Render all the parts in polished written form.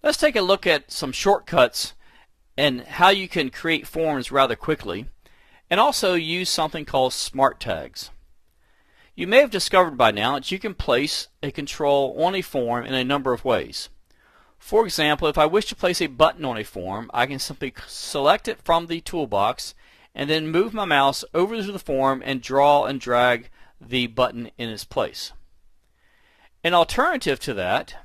Let's take a look at some shortcuts and how you can create forms rather quickly, and also use something called smart tags. You may have discovered by now that you can place a control on a form in a number of ways. For example, if I wish to place a button on a form, I can simply select it from the toolbox and then move my mouse over to the form and draw and drag the button in its place. An alternative to that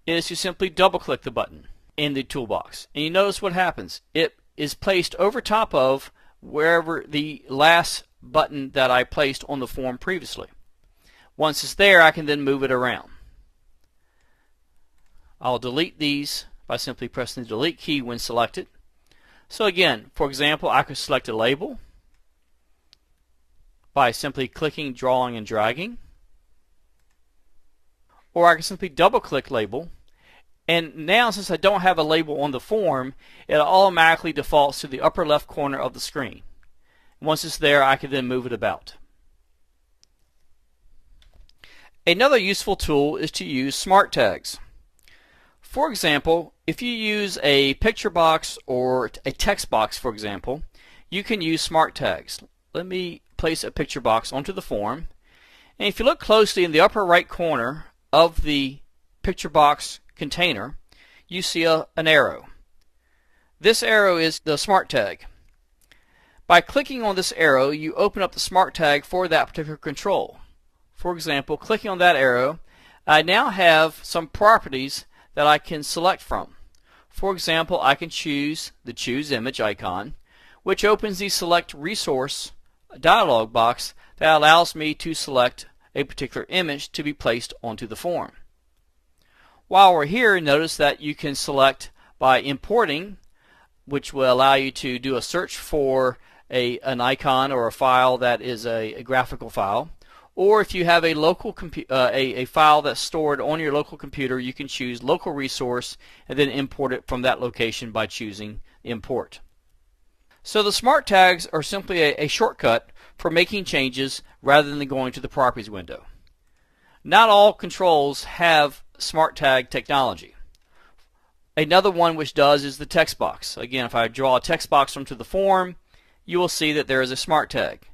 is to simply double click the button in the toolbox, and you notice what happens. It is placed over top of wherever the last button that I placed on the form previously. Once it's there, I can then move it around. I'll delete these by simply pressing the delete key when selected. So again, for example, I could select a label by simply clicking, drawing, and dragging. Or I can simply double click label, and now since I don't have a label on the form, it automatically defaults to the upper left corner of the screen. Once it's there, I can then move it about. Another useful tool is to use smart tags. For example, if you use a picture box or a text box, for example, you can use smart tags. Let me place a picture box onto the form, and if you look closely in the upper right corner of the picture box container, you see an arrow. This arrow is the smart tag. By clicking on this arrow, you open up the smart tag for that particular control. For example, clicking on that arrow, I now have some properties that I can select from. For example, I can choose the Choose Image icon, which opens the Select Resource dialog box that allows me to select a particular image to be placed onto the form. While we're here, notice that you can select by importing, which will allow you to do a search for an icon or a file that is a graphical file. Or if you have a local a file that's stored on your local computer, you can choose Local Resource and then import it from that location by choosing Import. So the smart tags are simply a shortcut for making changes rather than going to the Properties window. Not all controls have smart tag technology. Another one which does is the text box. Again, if I draw a text box onto the form, you will see that there is a smart tag.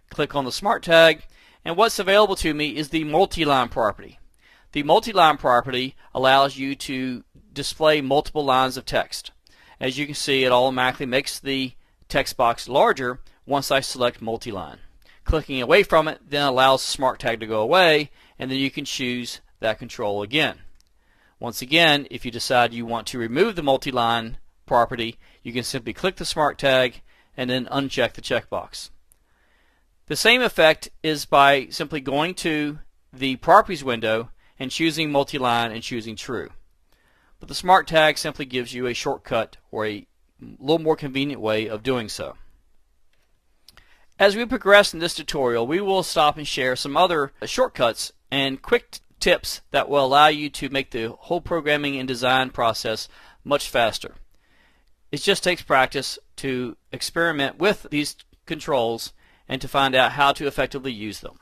Click on the smart tag, and what's available to me is the multi-line property. The multi-line property allows you to display multiple lines of text. As you can see, it automatically makes the text box larger once I select multi-line. Clicking away from it then allows the smart tag to go away, and then you can choose that control again. Once again, if you decide you want to remove the multi-line property, you can simply click the smart tag and then uncheck the checkbox. The same effect is by simply going to the Properties window and choosing multi-line and choosing True. But the smart tag simply gives you a shortcut or a little more convenient way of doing so. As we progress in this tutorial, we will stop and share some other shortcuts and quick tips that will allow you to make the whole programming and design process much faster. It just takes practice to experiment with these controls and to find out how to effectively use them.